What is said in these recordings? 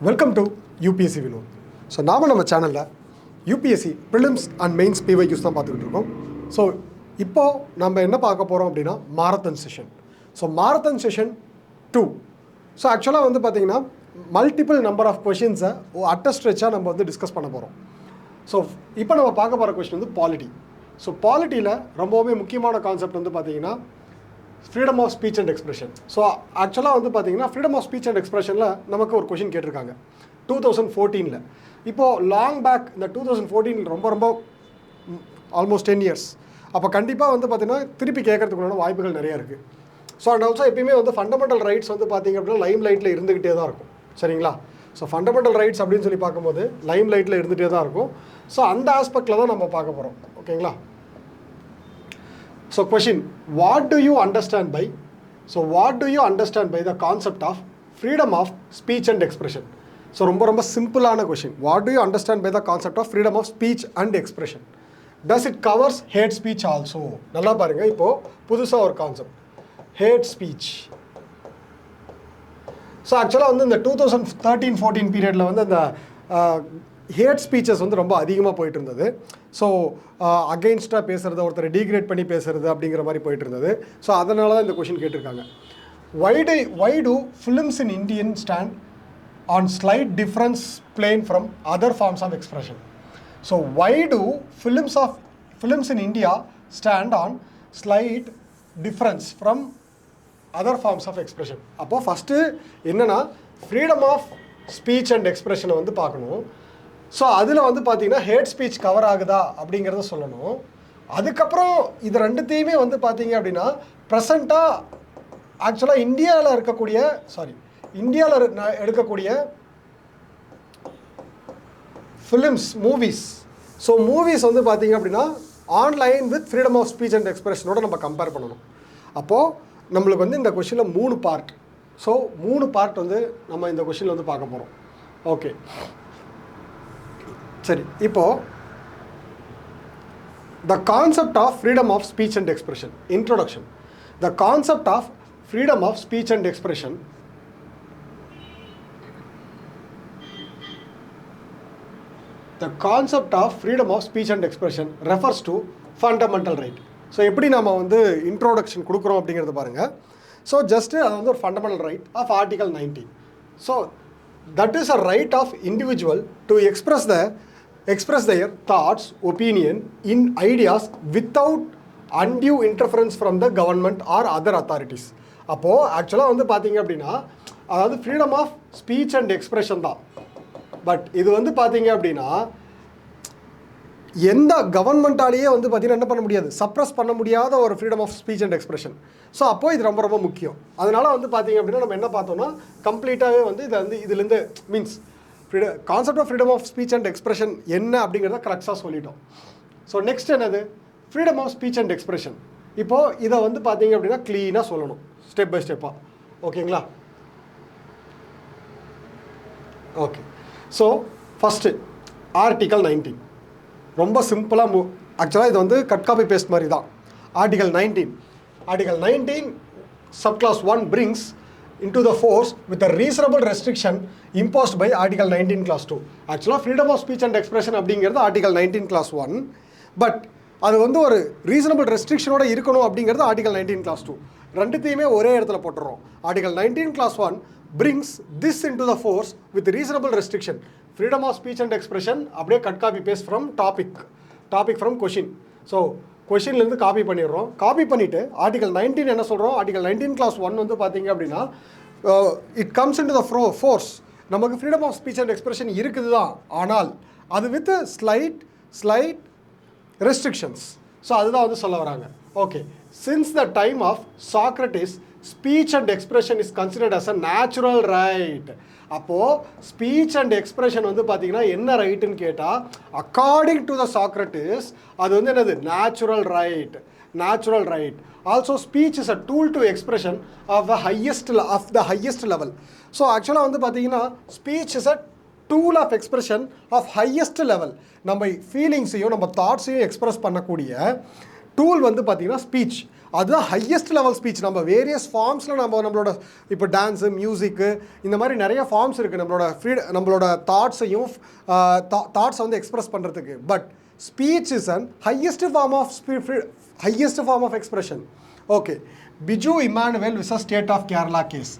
Welcome to UPSC Vinod. So, நம்ம சேனல்ல UPSC prelims and mains PYQs தான் பார்த்துக்கிட்டு இருக்கோம். ஸோ இப்போ நம்ம என்ன பார்க்க போகிறோம் அப்படின்னா marathon session. So marathon session 2. So ஆக்சுவலாக வந்து பார்த்தீங்கன்னா மல்டிபிள் நம்பர் ஆஃப் கொஷின்ஸை அட்ட ஸ்ட்ரெச்சாக நம்ம வந்து டிஸ்கஸ் பண்ண போகிறோம். ஸோ இப்போ நம்ம பார்க்க போகிற கொஷின் வந்து பாலிட்டி. ஸோ பாலிட்டியில் ரொம்பவுமே முக்கியமான கான்செப்ட் வந்து பார்த்தீங்கன்னா freedom of speech and expression. So ஆக்சுவலாக வந்து பார்த்தீங்கன்னா ஃப்ரீடம் ஆஃப் ஸ்பீச் அண்ட் எக்ஸ்பிரஷனில் நமக்கு ஒரு கொஷின் கேட்டிருக்காங்க 2014. இப்போது லாங் பேக் இந்த 2014 ரொம்ப ஆல்மோஸ்ட் 10 years. அப்போ கண்டிப்பாக வந்து பார்த்தீங்கன்னா திருப்பி கேட்கறதுக்குள்ள வாய்ப்புகள் நிறையா இருக்குது. ஸோ அண்ட் ஆல்சோ எப்பயுமே வந்து ஃபண்டமெண்டல் ரைட்ஸ் வந்து பார்த்தீங்க அப்படின்னா லைம் லைட்டில் இருந்துக்கிட்டே தான் இருக்கும். சரிங்களா? ஸோ ஃபண்டமெண்டல் ரைட்ஸ் அப்படின்னு சொல்லி பார்க்கும்போது லைம் லைட்டில் இருந்துகிட்டே தான் இருக்கும். ஸோ அந்த ஆஸ்பெக்டில் தான் நம்ம பார்க்க போகிறோம். ஓகேங்களா? So question, what do you understand by the concept of freedom of speech and expression? So ரொம்ப சிம்பிளான question. What do you understand by the concept of freedom of speech and expression? Does it covers hate speech also? நல்லா பாருங்க, இப்போ புதுசா ஒரு concept hate speech. So ஆக்சுவலாக வந்து இந்த 2013-14 பீரியடில் வந்து அந்த ஹேட் ஸ்பீச்சஸ் வந்து ரொம்ப அதிகமாக போயிட்டு இருந்தது. ஸோ அகெயின்ஸ்டாக பேசுகிறது, ஒருத்தரை டீக்ரேட் பண்ணி பேசுகிறது அப்படிங்கிற மாதிரி போயிட்டு இருந்தது. ஸோ அதனால தான் இந்த கொஷின் கேட்டிருக்காங்க. Why do films in Indian stand on slight difference plain from other forms of expression? So why do films in India stand on slight difference from other forms of expression? அப்போ first என்னென்னா freedom of speech and எக்ஸ்பிரஷனை வந்து பார்க்கணும். So அதில் வந்து பார்த்தீங்கன்னா hate speech cover ஆகுதா அப்படிங்கிறத சொல்லணும். அதுக்கப்புறம் இது ரெண்டுத்தையுமே வந்து பார்த்தீங்க அப்படின்னா ப்ரெசண்ட்டாக ஆக்சுவலாக இந்தியாவில் எடுக்கக்கூடிய ஃபிலிம்ஸ், மூவிஸ். ஸோ மூவிஸ் வந்து பார்த்தீங்க அப்படின்னா online with freedom of speech and எக்ஸ்பிரஷனோட நம்ம கம்பேர் பண்ணணும். அப்போது நம்மளுக்கு வந்து இந்த கொஷினில் 3 பார்ட். ஸோ 3 பார்ட் வந்து நம்ம இந்த கொஷினில் வந்து பார்க்க போகிறோம். ஓகே, சரி. இப்போது the concept of freedom of speech and expression. Introduction. The concept of freedom of speech and expression refers to fundamental right. So எப்படி நம்ம வந்து இன்ட்ரோடக்ஷன் கொடுக்குறோம் அப்படிங்கிறத பாருங்கள். ஸோ ஜஸ்ட்டு அது வந்து ஒரு fundamental right of article 19. So that is a right of individual to express their thoughts, opinion in ideas without undue interference from the government or other authorities. அப்போது ஆக்சுவலாக வந்து பார்த்தீங்க அப்படின்னா அதாவது freedom of speech and expression தான். But இது வந்து பார்த்தீங்க அப்படின்னா எந்த கவர்மெண்ட்டாலேயே வந்து பார்த்தீங்கன்னா என்ன பண்ண முடியாது, சப்ரஸ் பண்ண முடியாத ஒரு freedom of speech and expression. So அப்போது இது ரொம்ப முக்கியம். அதனால் வந்து பார்த்தீங்க அப்படின்னா நம்ம என்ன பார்த்தோம்னா கம்ப்ளீட்டாகவே வந்து இதை வந்து இதுலேருந்து means concept of freedom of speech and expression என்ன அப்படிங்கிறத கரெக்டாக சொல்லிட்டோம். ஸோ நெக்ஸ்ட் என்னது, freedom of speech and expression. இப்போது இதை வந்து பார்த்தீங்க அப்படின்னா க்ளீனாக சொல்லணும், ஸ்டெப் பை ஸ்டெப்பாக. ஓகேங்களா? ஓகே. ஸோ ஃபஸ்ட்டு ஆர்டிகல் 19 ரொம்ப சிம்பிளாக ஆக்சுவலாக இது வந்து கட் காப்பி பேஸ்ட் மாதிரி தான். Article 19 subclass 1 brings into the force with a reasonable restriction imposed by article 19 class 2. ஆக்சுவலாக freedom of speech and expression அப்படிங்கிறது ஆர்டிகல் 19 class 1. பட் அது வந்து ஒரு ரீசனபிள் ரெஸ்ட்ரிக்ஷனோட இருக்கணும் அப்படிங்கிறது ஆர்டிகல் 19 class 2. ரெண்டுத்தையுமே ஒரே இடத்துல போட்டுறோம். Article 19 class 1 brings this into the force with reasonable restriction. Freedom of speech and expression அப்படியே cut copy paste from topic from question. So கொஷின்லேருந்து காப்பி பண்ணிடுறோம். காப்பி பண்ணிவிட்டு ஆர்டிகல் 19 என்ன சொல்கிறோம், ஆர்டிகல் 19 class 1 வந்து பார்த்தீங்க அப்படின்னா it comes into the force. நமக்கு freedom of speech and expression இருக்குது தான், ஆனால் அது வித் ஸ்லைட் ரெஸ்ட்ரிக்ஷன்ஸ். ஸோ அதுதான் வந்து சொல்ல வராங்க. Okay, since the time of Socrates speech and expression is considered as a natural right. அப்போது ஸ்பீச் அண்ட் எக்ஸ்பிரஷன் வந்து பார்த்தீங்கன்னா என்ன ரைட்டுன்னு கேட்டால் அக்கார்டிங் டு த சாக்ரட்டிஸ் அது வந்து என்னது, natural right. Also speech is a tool to expression of the highest level. So ஆக்சுவலாக வந்து பார்த்தீங்கன்னா speech is a tool of expression of highest level. நம்ம ஃபீலிங்ஸையும் நம்ம தாட்ஸையும் எக்ஸ்பிரஸ் பண்ணக்கூடிய டூல் வந்து பார்த்தீங்கன்னா ஸ்பீச். அதுதான் ஹையஸ்ட் லெவல் ஸ்பீச். நம்ம வேரியஸ் ஃபார்ம்ஸில் நம்மளோட இப்போ டான்ஸு, மியூசிக்கு, இந்த மாதிரி நிறைய ஃபார்ம்ஸ் இருக்குது நம்மளோட தாட்ஸையும் தாட்ஸை வந்து எக்ஸ்பிரஸ் பண்ணுறதுக்கு. But speech is an highest form of expression. Okay, Biju Emmanuel versus state of Kerala case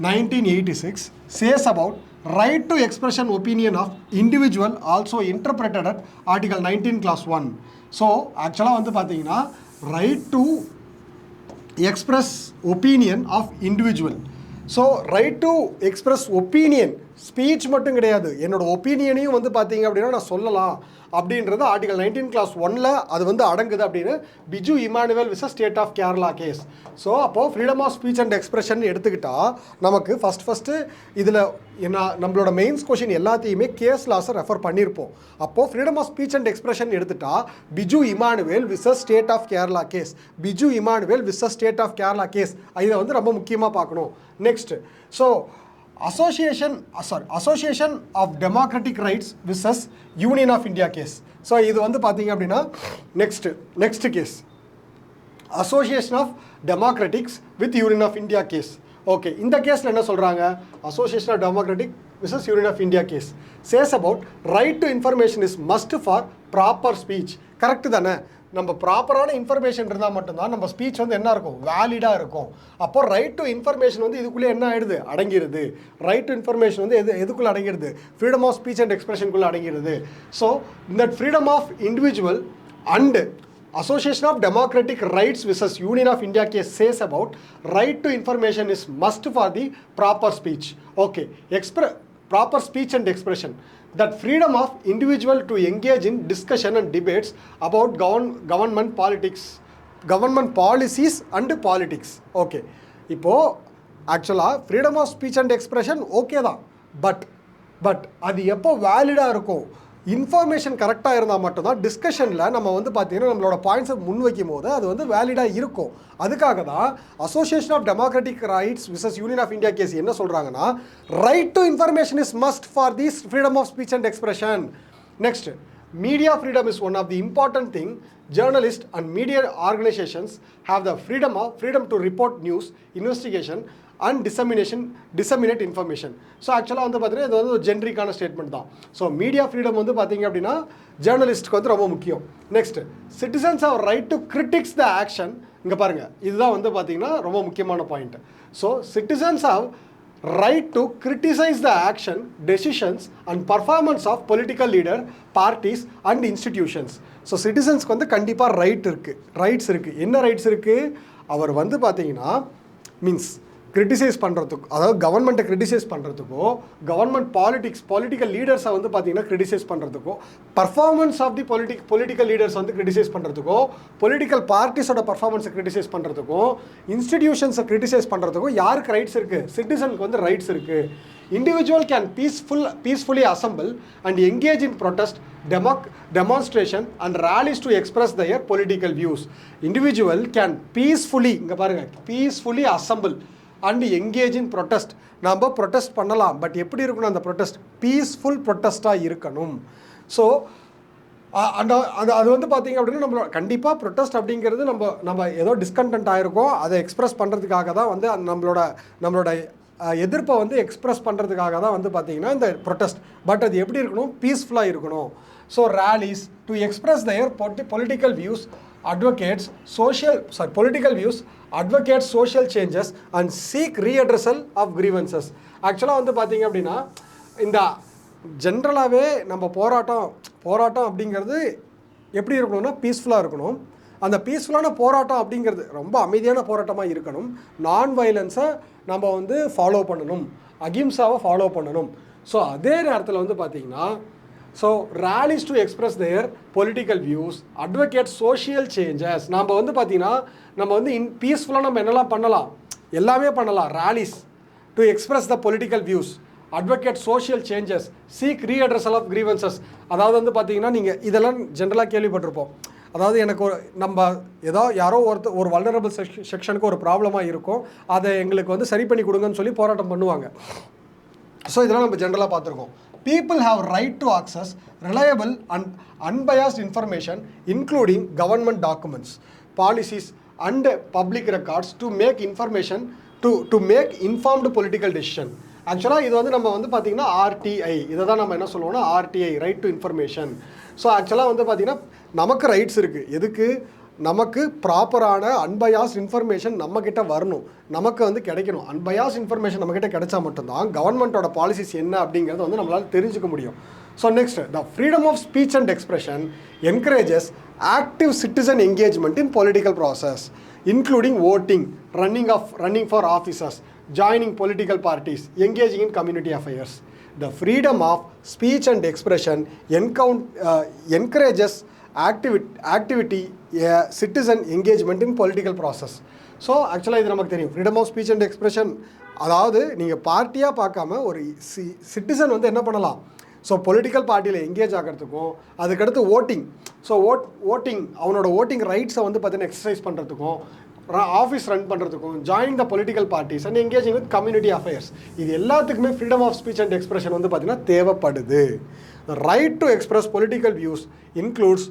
1986 says about right to expression opinion of individual also interpreted at article 19 clause 1. So actually வந்து பார்த்தீங்கன்னா right to express opinion of individual. So right to express opinion, speech மட்டும் கிடையாது, என்னோட ஒப்பீனியனையும் வந்து பார்த்தீங்க அப்படின்னா நான் சொல்லலாம் அப்படின்றது ஆர்டிகல் 19 clause 1 அது வந்து அடங்குது அப்படின்னு Biju Emmanuel versus state of Kerala case. So அப்போது freedom of speech and expression எடுத்துக்கிட்டால் நமக்கு ஃபஸ்ட்டு இதில் நம்மளோட மெயின்ஸ் கொஷின் எல்லாத்தையுமே கேஸ் லாஸை ரெஃபர் பண்ணியிருப்போம். அப்போது freedom of speech and expression எடுத்துட்டா Biju Emmanuel versus state of Kerala case, Biju Emmanuel versus state of Kerala case, இதை வந்து ரொம்ப முக்கியமாக பார்க்கணும். Next, so association of democratic rights versus union of India case. So இது வந்து பார்த்தீங்க அப்படின்னா next case association of democratics with union of India case. Okay, இந்த கேஸில் என்ன சொல்கிறாங்க? Association of democratic versus union of India case says about right to information is must for proper speech. Correct தானே? நம்ம ப்ராப்பரான இன்ஃபர்மேஷன் இருந்தால் மட்டும்தான் நம்ம ஸ்பீச் வந்து என்ன இருக்கும், வேலிடாக இருக்கும். அப்போ ரைட் டு இன்ஃபர்மேஷன் வந்து இதுக்குள்ளே என்ன ஆகிடுது, அடங்கிடுது. ரைட் டு இன்ஃபர்மேஷன் வந்து எதுக்குள்ளே அடங்கிடுது, ஃப்ரீடம் ஆஃப் ஸ்பீச் அண்ட் எக்ஸ்பிரஷனுக்குள்ளே அடங்கிடுது. ஸோ இந்த freedom of individual and Association of Democratic Rights versus Union of India case says about right to information is must for the proper speech. Okay, proper speech and expression. That freedom of individual to engage in discussion and debates about government politics, government policies and politics. Okay, இப்போ ஆக்சுவலாக freedom of speech and expression okay தான், but அது எப்போ வேலிடாக இருக்கும், information கரெக்டாக இருந்தால் மட்டும்தான் டிஸ்கஷனில் நம்ம வந்து பார்த்திங்கன்னா நம்மளோட பாயிண்ட்ஸை முன்வைக்கும் போது அது வந்து வேலிடாக இருக்கும். அதுக்காக தான் association of democratic rights versus union of India case என்ன சொல்கிறாங்கன்னா right to information is must for this freedom of speech and expression. Next, media freedom is one of the important thing. Journalists and media organizations have the freedom to report news, investigation and disseminate information. So ஆக்சுவலாக வந்து பார்த்தீங்கன்னா இது வந்து ஒரு ஜென்ரிக்கான statement தான். So media freedom வந்து பார்த்தீங்க அப்படின்னா ஜேர்னலிஸ்ட்டுக்கு வந்து ரொம்ப முக்கியம். Next, citizens have right to criticize the action. இங்கே பாருங்கள், இதுதான் வந்து பார்த்தீங்கன்னா ரொம்ப முக்கியமான point. So citizens have right to criticize the action, decisions and performance of political leader, parties and institutions. So சிட்டிசன்ஸ்க்கு வந்து கண்டிப்பாக ரைட்ஸ் இருக்குது. என்ன ரைட்ஸ் இருக்குது? அவர் வந்து பார்த்தீங்கன்னா மீன்ஸ் கிரிட்டிசைஸ் பண்ணுறதுக்கு, அதாவது கவர்மெண்ட்டை கிரிட்டிசைஸ் பண்ணுறதுக்கோ, கவர்மெண்ட் பொலிட்டிக்கல் லீடர்ஸை வந்து பார்த்தீங்கன்னா கிரிட்டிசைஸ் பண்ணுறதுக்கோ, performance of the political leaders வந்து கிரிட்டிசைஸ் பண்ணுறதுக்கோ, பொலிட்டிக்கல் பார்ட்டிஸோட பர்ஃபார்மன்ஸை கிரிட்டிசைஸ் பண்ணுறதுக்கோ, இன்ஸ்டிடியூஷன்ஸை கிரிட்டிசைஸ் பண்ணுறதுக்கோ யாருக்கு ரைட்ஸ் இருக்குது? சிட்டிசனுக்கு வந்து ரைட்ஸ் இருக்குது. Individual can peacefully assemble and engage in protest, demonstration and rallies to express their political views. Individual can peacefully assemble and engage in protest. நம்ம ப்ரொட்டஸ்ட் பண்ணலாம், பட் எப்படி இருக்கணும் அந்த ப்ரொட்டஸ்ட்? பீஸ்ஃபுல் ப்ரொட்டஸ்ட்டாக இருக்கணும். ஸோ அது வந்து பார்த்தீங்க அப்படின்னா நம்ம கண்டிப்பாக ப்ரொட்டஸ்ட் அப்படிங்கிறது நம்ம ஏதோ டிஸ்கண்டென்ட் ஆகிருக்கோம், அதை எக்ஸ்ப்ரெஸ் பண்ணுறதுக்காக தான் வந்து நம்மளோட எதிர்ப்பை வந்து எக்ஸ்ப்ரெஸ் பண்ணுறதுக்காக தான் வந்து பார்த்தீங்கன்னா இந்த ப்ரொட்டஸ்ட். பட் அது எப்படி இருக்கணும்? பீஸ்ஃபுல்லாக இருக்கணும். So ரேலிஸ் to express their political views, advocate social changes and seek readdressal of grievances. ஆக்சுவலாக வந்து பார்த்தீங்க அப்படின்னா இந்த ஜென்ரலாகவே நம்ம போராட்டம் அப்படிங்கிறது எப்படி இருக்கணும்னா பீஸ்ஃபுல்லாக இருக்கணும். அந்த பீஸ்ஃபுல்லான போராட்டம் அப்படிங்கிறது ரொம்ப அமைதியான போராட்டமாக இருக்கணும். நான் வயலன்ஸை நம்ம வந்து ஃபாலோ பண்ணணும், அகிம்சாவை ஃபாலோ பண்ணணும். ஸோ அதே நேரத்தில் வந்து பார்த்திங்கன்னா so ரேலிஸ் to express there political views, advocate social changes. நம்ம வந்து பார்த்திங்கன்னா நம்ம வந்து பீஸ்ஃபுல்லாக நம்ம என்னெல்லாம் பண்ணலாம், எல்லாமே பண்ணலாம். Rallies to express the political views, advocate social changes, seek redressal of grievances. அதாவது வந்து பார்த்திங்கன்னா நீங்கள் இதெல்லாம் ஜென்ரலாக கேள்விப்பட்டிருப்போம். அதாவது எனக்கு யாரோ ஒரு வல்னரபிள் செக்ஷனுக்கு ஒரு ப்ராப்ளமாக இருக்கும், அதை எங்களுக்கு வந்து சரி பண்ணி கொடுங்கன்னு சொல்லி போராட்டம் பண்ணுவாங்க. ஸோ இதெல்லாம் நம்ம ஜென்ரலாக பார்த்துருக்கோம். People have right to access reliable and unbiased information including government documents, policies and public records to make information to make informed political decision. ஆக்சுவலாக இது வந்து நம்ம வந்து பார்த்திங்கன்னா ஆர்டிஐ இதை தான் நம்ம என்ன சொல்லுவோம்னா RTI right to information. So ஆக்சுவலாக வந்து பார்த்திங்கன்னா நமக்கு ரைட்ஸ் இருக்குது. எதுக்கு? நமக்கு ப்ராப்பரான அன்பயாஸ் இன்ஃபர்மேஷன் நம்மக்கிட்ட வரணும், நமக்கு வந்து கிடைக்கணும். அன்பயாஸ் இன்ஃபர்மேஷன் நம்மக்கிட்ட கிடைச்சா மட்டும்தான் கவர்மெண்ட்டோட பாலிசிஸ் என்ன அப்படிங்கிறத வந்து நம்மளால் தெரிஞ்சுக்க முடியும். So next, the freedom of speech and expression encourages active citizen engagement in political process including voting, running for offices, joining political parties, engaging in community affairs. The freedom of speech and expression encourages activity, citizen engagement in political process. So ஆக்சுவலாக இது நமக்கு தெரியும். Freedom of speech and expression, அதாவது நீங்கள் பார்ட்டியாக பார்க்காம ஒரு citizen வந்து என்ன பண்ணலாம், ஸோ பொலிட்டிக்கல் பார்ட்டியில் எங்கேஜ் ஆகிறதுக்கும், அதுக்கடுத்து ஓட்டிங், ஸோ ஓட்டிங் அவனோட ஓட்டிங் ரைட்ஸை வந்து பார்த்தீங்கன்னா எக்ஸசைஸ் பண்ணுறதுக்கும், ஆஃபீஸ் ரன் பண்ணுறதுக்கும், joining the political parties and engaging with community affairs, இது எல்லாத்துக்குமே freedom of speech and expression வந்து பார்த்தீங்கன்னா தேவைப்படுது. Right to express political views includes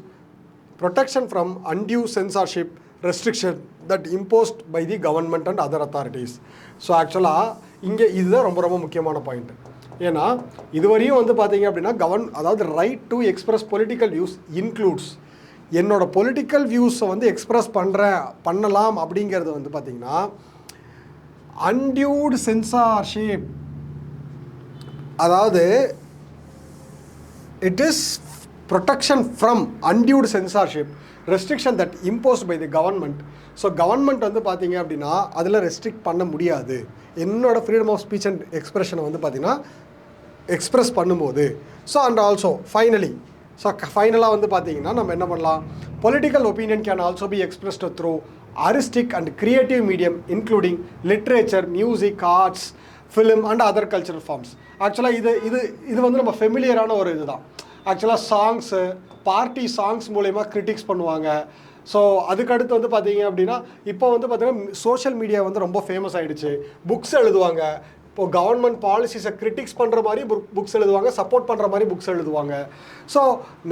protection from undue censorship restriction that imposed by the government and other authorities. So ஆக்சுவலாக இங்கே இதுதான் ரொம்ப ரொம்ப முக்கியமான பாயிண்ட். ஏன்னா இதுவரையும் வந்து பார்த்தீங்க அப்படின்னா அதாவது right to express political views includes, என்னோட பொலிட்டிக்கல் வியூஸை வந்து எக்ஸ்பிரஸ் பண்ணலாம் அப்படிங்கிறது வந்து பார்த்திங்கன்னா அன்டியூட் சென்சார்ஷிப், அதாவது it is protection from undue censorship restriction that imposed by the government. So government வந்து பார்த்தீங்க அப்படின்னா அதில் ரெஸ்ட்ரிக்ட் பண்ண முடியாது. என்னோட ஃப்ரீடம் ஆஃப் ஸ்பீச் அண்ட் எக்ஸ்பிரஷனை வந்து பார்த்தீங்கன்னா எக்ஸ்பிரஸ் பண்ணும்போது. ஸோ அண்ட் ஆல்சோ ஃபைனலாக வந்து பார்த்தீங்கன்னா நம்ம என்ன பண்ணலாம், political opinion can also be expressed through artistic and creative medium including literature, music, arts, film and other cultural forms. ஆக்சுவலாக இது வந்து நம்ம ஃபெமிலியரான ஒரு இதுதான். ஆக்சுவலாக சாங்ஸு, பார்ட்டி சாங்ஸ் மூலயமா கிரிட்டிக்ஸ் பண்ணுவாங்க. ஸோ அதுக்கடுத்து வந்து பார்த்தீங்க அப்படின்னா இப்போ வந்து பார்த்தீங்கன்னா சோஷியல் மீடியா வந்து ரொம்ப ஃபேமஸ் ஆகிடுச்சு. புக்ஸ் எழுதுவாங்க, இப்போது கவர்மெண்ட் பாலிசிஸை கிரிட்டிக்ஸ் பண்ணுற மாதிரி புக்ஸ் எழுதுவாங்க, சப்போர்ட் பண்ணுற மாதிரி புக்ஸ் எழுதுவாங்க. ஸோ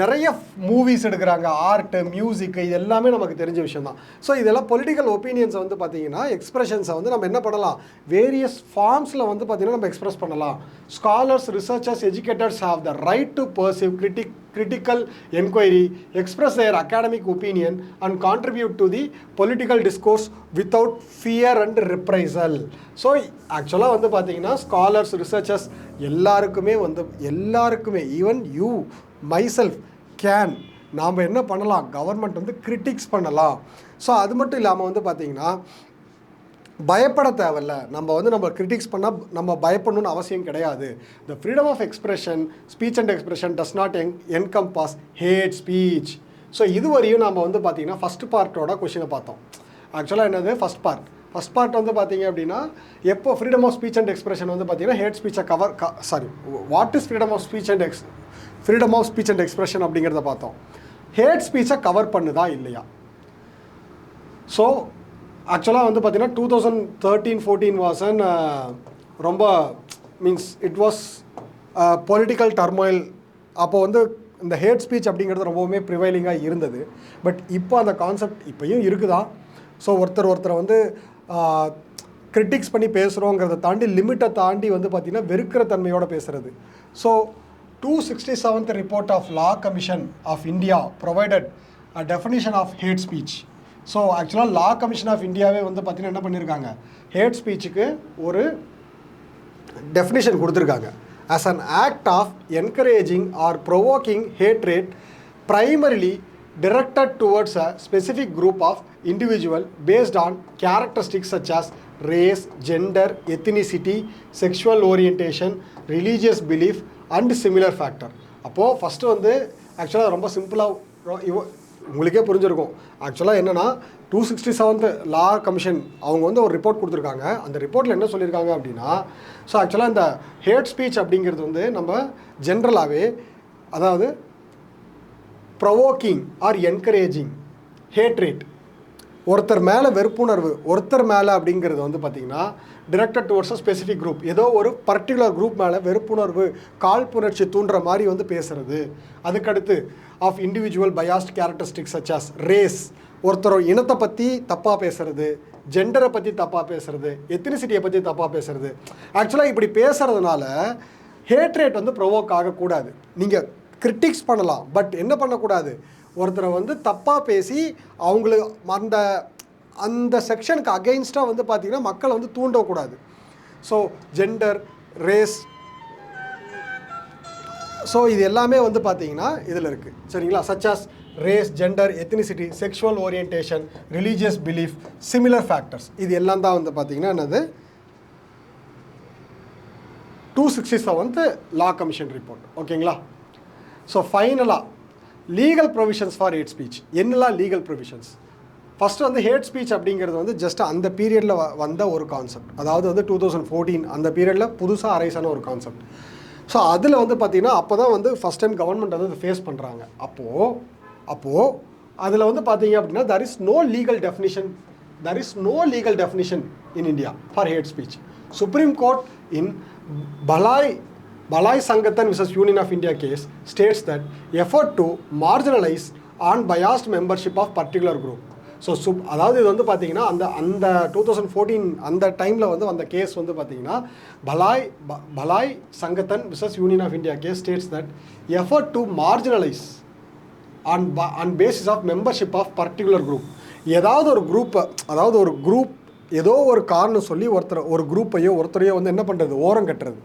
நிறைய மூவிஸ் எடுக்கிறாங்க, ஆர்ட்டு, மியூசிக்கு, இது எல்லாமே நமக்கு தெரிஞ்ச விஷயம் தான். ஸோ இதெல்லாம் பொலிட்டிக்கல் ஒப்பீனியன்ஸை வந்து பார்த்திங்கன்னா எக்ஸ்பிரஷன்ஸை வந்து நம்ம என்ன பண்ணலாம், வேரியஸ் ஃபார்ம்ஸில் வந்து பார்த்திங்கன்னா நம்ம எக்ஸ்பிரஸ் பண்ணலாம். Scholars, researchers, educators have the right to perceive critical inquiry, express their academic opinion and contribute to the political discourse without fear and reprisal. So actually வந்து பார்த்தீங்கன்னா ஸ்காலர்ஸ், ரிசர்ச்சர்ஸ் எல்லாருக்குமே ஈவன் யூ மைசெல்ஃப் கேன் நாம் என்ன பண்ணலாம், government வந்து critics பண்ணலாம். So அது மட்டும் இல்லாமல் வந்து பார்த்தீங்கன்னா பயப்பட தேவையில்ல, நம்ம கிரிட்டிக்ஸ் பண்ணால் நம்ம பயப்படணும்னு அவசியம் கிடையாது. The freedom of expression, speech and expression does not encompass hate speech. So இதுவரையும் நம்ம வந்து பார்த்திங்கன்னா ஃபஸ்ட் பார்ட்டோட கொஷினை பார்த்தோம். ஆக்சுவலாக என்னது ஃபஸ்ட் பார்ட் வந்து பார்த்தீங்க அப்படின்னா எப்போ freedom of speech and expression வந்து பார்த்தீங்கன்னா ஹேட் ஸ்பீச்சை what is freedom of speech and expression அப்படிங்கிறத பார்த்தோம். ஹேட் ஸ்பீச்சை கவர் பண்ணுதா இல்லையா? ஸோ ஆக்சுவலாக வந்து பார்த்தீங்கன்னா 2013-14 வாசன் ரொம்ப இட் வாஸ் பொலிட்டிக்கல் டர்மாயில். அப்போ வந்து இந்த ஹேட் ஸ்பீச் அப்படிங்கிறது ரொம்பவுமே ப்ரிவைலிங்காக இருந்தது. பட் இப்போ அந்த கான்செப்ட் இப்போயும் இருக்குதா? ஸோ ஒருத்தரை வந்து கிரிட்டிக்ஸ் பண்ணி பேசுகிறோங்கிறத தாண்டி லிமிட்டை தாண்டி வந்து பார்த்திங்கன்னா வெறுக்கிற தன்மையோடு பேசுகிறது. So 267th report of law commission of India provided a definition of hate speech. So ஆக்சுவலாக லா கமிஷன் ஆஃப் இந்தியாவே வந்து பார்த்திங்கன்னா என்ன பண்ணியிருக்காங்க, ஹேட் ஸ்பீச்சுக்கு ஒரு டெஃபினிஷன் கொடுத்துருக்காங்க. As an act of encouraging or provoking hatred primarily directed towards a specific group of individual based on characteristics such as race, gender, ethnicity, sexual orientation, religious belief and similar factor. அப்போது first வந்து ஆக்சுவலாக ரொம்ப சிம்பிளாக உங்களுக்கே புரிஞ்சிருக்கும். ஆக்சுவலாக என்னென்னா 267th லா commission அவங்க வந்து ஒரு ரிப்போர்ட் கொடுத்துருக்காங்க. அந்த ரிப்போர்ட்டில் என்ன சொல்லியிருக்காங்க அப்படின்னா, ஸோ ஆக்சுவலாக இந்த ஹேட் ஸ்பீச் அப்படிங்கிறது வந்து நம்ம ஜென்ரலாகவே அதாவது ப்ரொவோக்கிங் ஆர் என்கரேஜிங் ஹேட்ரேட், ஒருத்தர் மேலே வெறுப்புணர்வு, ஒருத்தர் மேலே அப்படிங்கிறது வந்து பார்த்திங்கன்னா directed towards a specific group, ஏதோ ஒரு பர்டிகுலர் குரூப் மேலே வெறுப்புணர்வு, காழ்ப்புணர்ச்சி தூண்டுற மாதிரி வந்து பேசுகிறது. அதுக்கடுத்து of individual biased characteristics such as race, ஒருத்தர் இனத்தை பற்றி தப்பாக பேசுறது, ஜெண்டரை பற்றி தப்பாக பேசுறது, எத்னிசிட்டியை பற்றி தப்பாக பேசுறது. ஆக்சுவலாக இப்படி பேசுகிறதுனால ஹேட்ரேட் வந்து ப்ரொவோக் ஆகக்கூடாது. நீங்கள் கிரிட்டிக்ஸ் பண்ணலாம், பட் என்ன பண்ணக்கூடாது, ஒருத்தரை வந்து தப்பாக பேசி அவங்களுக்கு அந்த அந்த செக்ஷனுக்கு அகெயின்ஸ்டாக வந்து பார்த்திங்கன்னா மக்களை வந்து தூண்டக்கூடாது. ஸோ ஜெண்டர், ரேஸ், ஸோ இது எல்லாமே வந்து பார்த்திங்கன்னா இதில் இருக்குது. சரிங்களா? Such as race, gender, ethnicity, sexual orientation, religious belief, similar factors, இது எல்லாம் தான் வந்து பார்த்திங்கன்னா என்னது 267th லா கமிஷன் ரிப்போர்ட். ஓகேங்களா? ஸோ ஃபைனலாக legal provisions for hate speech. என்னெல்லாம் லீகல் ப்ரொவிஷன்ஸ்? ஃபஸ்ட்டு வந்து ஹேட் ஸ்பீச் அப்படிங்கிறது வந்து ஜஸ்ட் அந்த பீரியடில் வந்த ஒரு கான்செப்ட். அதாவது வந்து 2014 அந்த பீரியடில் புதுசாக அரைஸான ஒரு கான்செப்ட். ஸோ அதில் வந்து பார்த்திங்கன்னா அப்போ தான் வந்து ஃபஸ்ட் டைம் கவர்மெண்ட் வந்து ஃபேஸ் பண்ணுறாங்க. அப்போது அதில் வந்து பார்த்தீங்க அப்படின்னா there is no legal definition in India for hate speech. Supreme Court in Balai Sangathan vs. Union of India case states that effort to marginalize on biased membership of particular group. So அதாவது இது வந்து பார்த்தீங்கன்னா அந்த 2014 அந்த டைமில் வந்து அந்த case வந்து பார்த்தீங்கன்னா Bhalai Sangathan versus union of India case states that effort to marginalise on basis of membership of particular group. ஏதாவது ஒரு குரூப் ஏதோ ஒரு காரணம் சொல்லி ஒரு குரூப்பையோ ஒருத்தரையோ வந்து என்ன பண்ணுறது, ஓரம் கட்டுறது.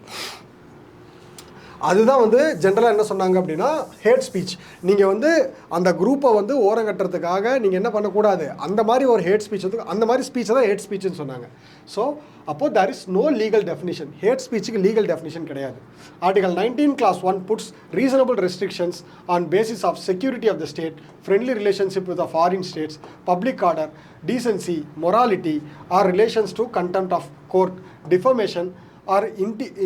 அதுதான் வந்து ஜென்ரலாக என்ன சொன்னாங்க அப்படின்னா ஹேட் ஸ்பீச். நீங்கள் வந்து அந்த குரூப்பை வந்து ஓரம் கட்டுறதுக்காக நீங்கள் என்ன பண்ணக்கூடாது, அந்த மாதிரி ஒரு ஹேட் ஸ்பீச் வந்து அந்த மாதிரி ஸ்பீச்சை தான் ஹேட் ஸ்பீச்சுன்னு சொன்னாங்க. ஸோ அப்போது there is no legal definition. Hate ஸ்பீச்சுக்கு லீகல் டெஃபினிஷன் கிடையாது. Article 19 Clause 1 puts reasonable restrictions on basis of security of the state, friendly relationship with the foreign states, public order, decency, morality, or relations to contempt of court, defamation, or intimate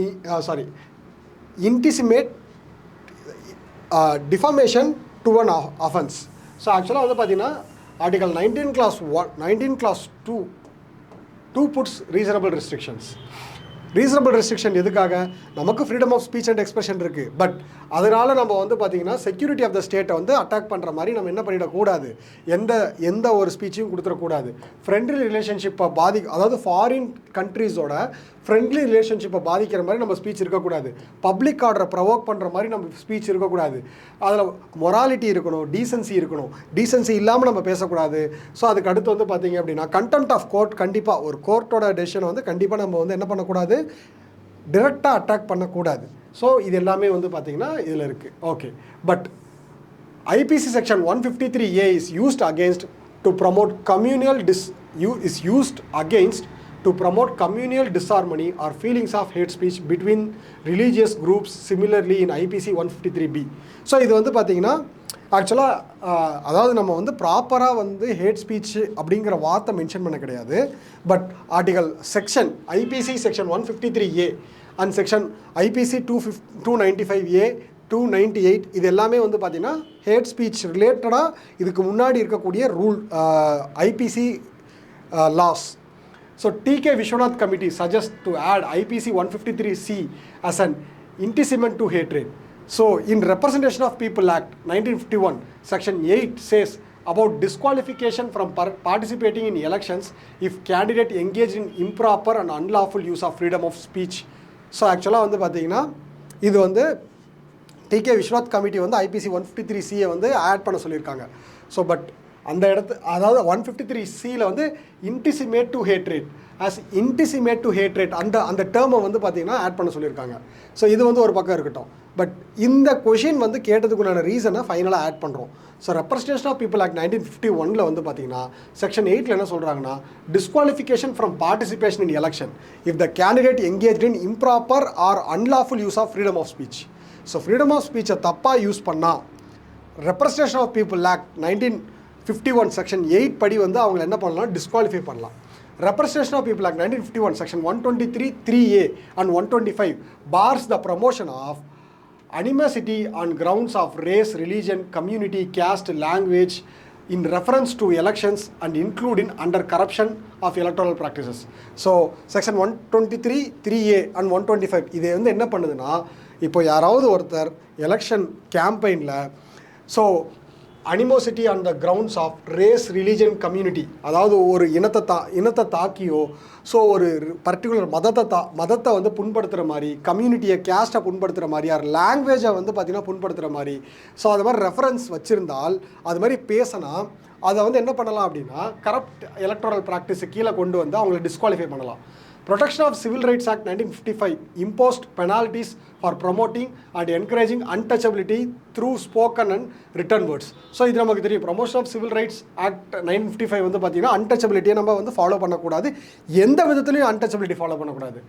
defamation to an offense. So ஆக்சுவலாக வந்து பார்த்தீங்கன்னா Article 19 Clause 2 puts reasonable restrictions. Reasonable restriction எதுக்காக? நமக்கு freedom of speech and expression இருக்குது, but அதனால் நம்ம வந்து பார்த்திங்கன்னா செக்யூரிட்டி ஆஃப் த ஸ்டேட்டை வந்து அட்டாக் பண்ணுற மாதிரி நம்ம என்ன பண்ணிடக்கூடாது, எந்த ஒரு ஸ்பீச்சையும் கொடுத்துடக்கூடாது. ஃப்ரெண்ட்லி ரிலேஷன்ஷிப்பை அதாவது ஃபாரின் கண்ட்ரீஸோட ஃப்ரெண்ட்லி ரிலேஷன்ஷிப்பை பாதிக்கிற மாதிரி நம்ம ஸ்பீச் இருக்கக்கூடாது. பப்ளிக் ஆர்டரை ப்ரொவோக் பண்ணுற மாதிரி நம்ம ஸ்பீச் இருக்கக்கூடாது. அதில் மொராலிட்டி இருக்கணும், டீசன்சி இல்லாமல் நம்ம பேசக்கூடாது. ஸோ அதுக்கு அடுத்து வந்து பார்த்திங்க அப்படின்னா கண்டெம்ப்ட் ஆஃப் கோர்ட். கண்டிப்பாக ஒரு கோர்ட்டோட டெசிஷனை வந்து கண்டிப்பாக நம்ம வந்து என்ன பண்ணக்கூடாது, டிரெக்டாக அட்டாக் பண்ணக்கூடாது. ஸோ இது எல்லாமே வந்து பார்த்திங்கன்னா இதில் இருக்குது. Okay, but IBC section 153A is used against to promote communal disharmony or feelings of hate speech between religious groups, similarly in IPC 153B. So இது வந்து பார்த்திங்கன்னா ஆக்சுவலாக அதாவது நம்ம வந்து ப்ராப்பராக வந்து ஹேட் ஸ்பீச் அப்படிங்கிற வார்த்தை மென்ஷன் பண்ண கிடையாது. But section IPC section 153A and section IPC 295A 298 இது எல்லாமே வந்து பார்த்திங்கன்னா ஹேட் ஸ்பீச் ரிலேட்டடாக இதுக்கு முன்னாடி இருக்கக்கூடிய rule IPC laws. So TK Vishwanath committee suggests to add IPC 153C as an intimate to hatred. So in Representation of People Act 1951 section 8 says about disqualification from participating in elections if candidate engaged in improper and unlawful use of freedom of speech. So actually வந்து பார்த்தீங்கன்னா இது வந்து TK Vishwanath committee வந்து IPC 153C வந்து add பண்ண சொல்லியிருக்காங்க. So but அந்த அதாவது 153Cயில் வந்து இன்டிசிமேட் டு ஹேட்ரேட் அந்த டேர்மை வந்து பார்த்தீங்கன்னா ஆட் பண்ண சொல்லியிருக்காங்க. ஸோ இது வந்து ஒரு பக்கம் இருக்கட்டும். பட் இந்த கொஷின் வந்து கேட்டதுக்குண்டான ரீசனை ஃபைனலாக ஆட் பண்ணுறோம். So representation of people act 1951 வந்து பார்த்தீங்கன்னா செக்ஷன் 8 என்ன சொல்கிறாங்கன்னா disqualification from participation in election if the candidate engage in improper or unlawful use of freedom of speech. So freedom of ஸ்பீச்சை தப்பாக யூஸ் பண்ணால் representation of people act 1951 section 8 படி வந்து அவங்க என்ன பண்ணலாம், டிஸ்குவாலிஃபை பண்ணலாம். Representation of People Act 1951 section 123(3)A and 125 bars the promotion of animosity on grounds of race, religion, community, caste, language in reference to elections and including under corruption of electoral practices. So section 123(3)A and 125 இது வந்து என்ன பண்ணுதுன்னா, இப்போ யாராவது ஒருத்தர் election கேம்பெயினில் so animosity on the grounds of race religion community, அதாவது ஒரு இனத்தை தாக்கியோ, ஸோ ஒரு பர்டிகுலர் மதத்தை வந்து புண்படுத்துகிற மாதிரி, கம்யூனிட்டியை கேஸ்ட்டை புண்படுத்துகிற மாதிரி, யார் லாங்குவேஜை வந்து பார்த்திங்கன்னா புண்படுத்துகிற மாதிரி, ஸோ அது மாதிரி ரெஃபரன்ஸ் வச்சுருந்தால் அது மாதிரி பேசினா அதை வந்து என்ன பண்ணலாம் அப்படின்னா கரப்ட் எலக்ட்ரல் ப்ராக்டிஸை கீழே கொண்டு வந்து அவங்களை டிஸ்குவாலிஃபை பண்ணலாம். Protection of Civil Rights Act 1955 imposed penalties for promoting and encouraging untouchability through spoken and written words. So இது நமக்கு தெரியும். Promotion of Civil Rights Act 1955 வந்து பார்த்தீங்கன்னா untouchability நம்ம வந்து ஃபாலோ பண்ணக்கூடாது, எந்த விதத்துலையும் untouchability ஃபாலோ பண்ணக்கூடாது.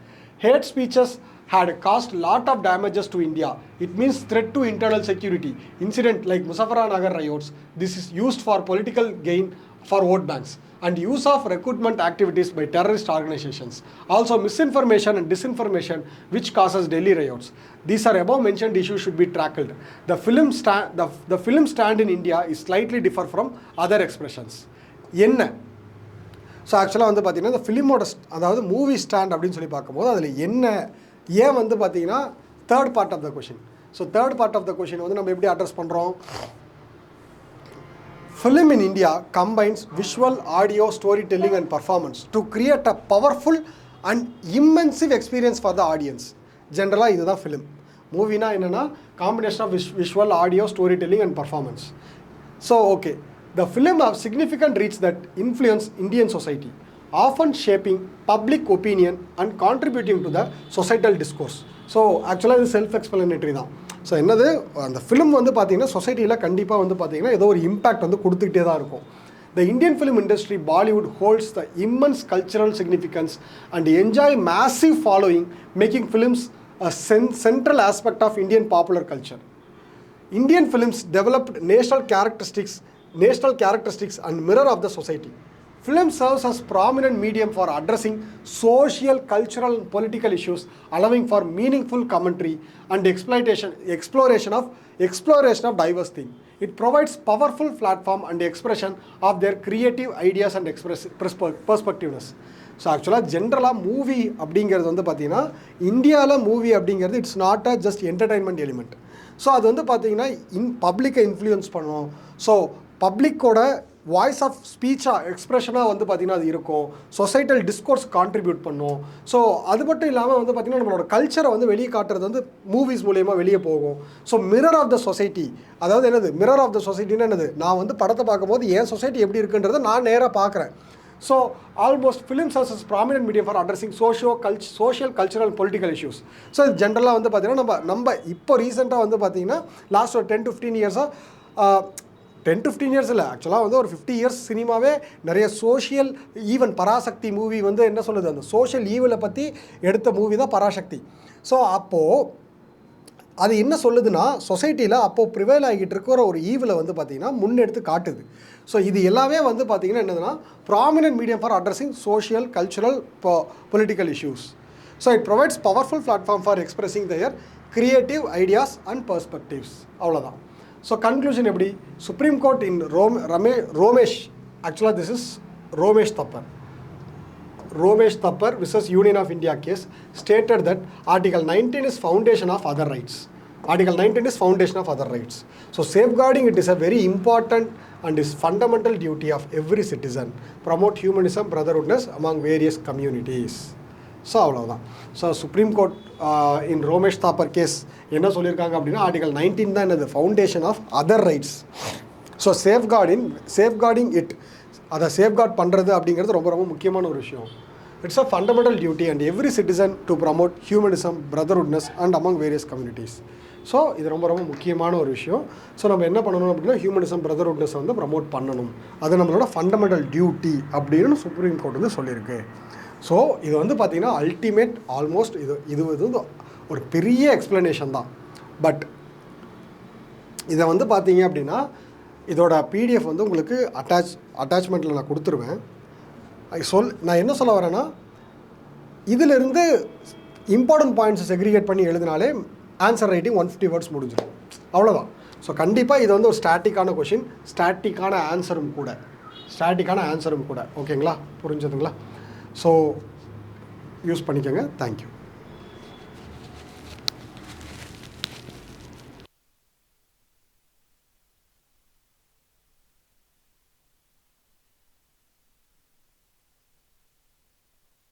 Hate speeches had caused lot of damages to India. It means threat to internal security. Incident like Muzaffarnagar riots. This is used for political gain for vote banks and use of recruitment activities by terrorist organizations. Also misinformation and disinformation which causes Delhi riots. These are above mentioned issues should be tackled. The film stand in India is slightly differ from other expressions. என்ன so ஆக்சுவலாக வந்து பார்த்திங்கன்னா இந்த ஃபிலிமோட அதாவது movie stand அப்படின்னு சொல்லி பார்க்கும்போது அதில் என்ன ஏன் வந்து பார்த்திங்கன்னா third part of the question. So third part of the question வந்து நம்ம எப்படி அட்ரஸ் பண்ணுறோம்? Film in India combines visual, audio, storytelling and performance to create a powerful and immersive experience for the audience. Generally, இதுதான் film. மூவினா என்னென்னா combination of visual, audio, storytelling and performance. So, okay. The film have significant reach that influence Indian society, often shaping public opinion and contributing to the societal discourse. So, actually, இது self-explanatory தான். So என்னது அந்த film வந்து பார்த்திங்கன்னா சொசைட்டியில் கண்டிப்பாக வந்து பார்த்திங்கன்னா ஏதோ ஒரு இம்பேக்ட் வந்து கொடுத்துக்கிட்டே தான் இருக்கும். The Indian film industry Bollywood holds the immense cultural significance and enjoy massive following, making films a central aspect of Indian popular culture. Indian films developed national characteristics and mirror of the society. Film serves as prominent medium for addressing social, cultural and political issues, allowing for meaningful commentary and exploration of diverse themes. It provides powerful platform and expression of their creative ideas and perspectiveness. So ஆக்சுவலாக ஜென்ரலாக movie அப்படிங்கிறது வந்து பார்த்திங்கன்னா இந்தியாவில் movie அப்படிங்கிறது it's not a just entertainment element. So அது வந்து பார்த்திங்கன்னா பப்ளிக்கை இன்ஃப்ளூயன்ஸ் பண்ணும். ஸோ பப்ளிக்கோட வாய்ஸ் ஆஃப் ஸ்பீச்சாக எக்ஸ்ப்ரெஷனாக வந்து பார்த்திங்கன்னா அது இருக்கும். சொசைட்டல் டிஸ்கோர்ஸ் கான்ட்ரிபியூட் பண்ணும். ஸோ அது மட்டும் இல்லாமல் வந்து பார்த்திங்கன்னா நம்மளோட கல்ச்சரை வந்து வெளியே காட்டுறது வந்து மூவிஸ் மூலயமா வெளியே போகும். So mirror of the society, அதாவது என்னது மிரர் ஆஃப் த சொசைட்டின்னு என்னது, நான் வந்து படத்தை பார்க்கும்போது என் சொசைட்டி எப்படி இருக்குன்றதை நான் நேராக பார்க்குறேன். So almost film serve as prominent medium for addressing social cultural political issues. So ஜென்ரலாக வந்து பார்த்திங்கன்னா நம்ம இப்போ ரீசெண்டாக வந்து பார்த்திங்கன்னா லாஸ்ட் ஒரு 10-15 இயர்ஸாக 10-15 இயர்ஸ் இல்லை, ஆக்சுவலாக வந்து ஒரு 50 இயர்ஸ் சினிமாவே நிறைய சோஷியல், ஈவன் பராசக்தி மூவி வந்து என்ன சொல்லுது, அந்த சோஷியல் ஈவில் பற்றி எடுத்த மூவி தான் பராசக்தி. ஸோ அப்போது அது என்ன சொல்லுதுன்னா சொசைட்டியில் அப்போது ப்ரிவைல் ஆகிட்டு இருக்கிற ஒரு ஈவில் வந்து பார்த்திங்கன்னா முன்னெடுத்து காட்டுது. ஸோ இது எல்லாமே வந்து பார்த்திங்கன்னா என்னதுன்னா prominent medium for addressing social, cultural, political issues. So it provides powerful platform for expressing their creative ideas and perspectives. அவ்வளோதான். ஸோ கன்க்ளூஷன் எப்படி? சுப்ரீம் கோர்ட் இன் ரோமேஷ், ஆக்சுவலாக this is Romesh Thapar versus Union of India case stated that Article 19 is foundation of other rights. Article 19 is foundation of other rights. So safeguarding it is a very important and is fundamental duty of every citizen. Promote humanism, brotherhoodness among various communities. So அவ்வளோதான். So supreme court in Romesh Thapar case என்ன சொல்லியிருக்காங்க அப்படின்னா article 19 தான் என்னது foundation of other rights. So safeguarding it, அதை safeguard பண்ணுறது அப்படிங்கிறது ரொம்ப ரொம்ப முக்கியமான ஒரு விஷயம். It's a fundamental duty and every citizen to promote humanism, brotherhoodness and among various communities. So இது ரொம்ப ரொம்ப முக்கியமான ஒரு விஷயம். ஸோ நம்ம என்ன பண்ணணும் அப்படின்னா ஹியூமனிசம், பிரதர்ஹுட்னஸ் வந்து ப்ரமோட் பண்ணணும், அது நம்மளோட ஃபண்டமெண்டல் டியூட்டி அப்படின்னு சுப்ரீம் கோர்ட் வந்து சொல்லியிருக்கு. ஸோ இது வந்து பார்த்திங்கன்னா அல்டிமேட் ஆல்மோஸ்ட் இது வந்து ஒரு பெரிய எக்ஸ்ப்ளனேஷன் தான். பட் இதை வந்து பார்த்தீங்க அப்படின்னா இதோட பிடிஎஃப் வந்து உங்களுக்கு அட்டாச்மெண்ட்டில் நான் கொடுத்துருவேன். நான் என்ன சொல்ல வரேன்னா இதிலிருந்து இம்பார்ட்டன்ட் பாயிண்ட்ஸை செக்ரிகேட் பண்ணி எழுதினாலே ஆன்சர் ரைட்டிங் 150 வேர்ட்ஸ் முடிஞ்சிடும். அவ்வளோதான். ஸோ கண்டிப்பாக இது வந்து ஒரு ஸ்டாட்டிக்கான கொஷின், ஸ்டாட்டிக்கான ஆன்சரும் கூட. ஓகேங்களா? புரிஞ்சதுங்களா? ஸோ யூஸ் பண்ணிக்கோங்க. தேங்க்யூ.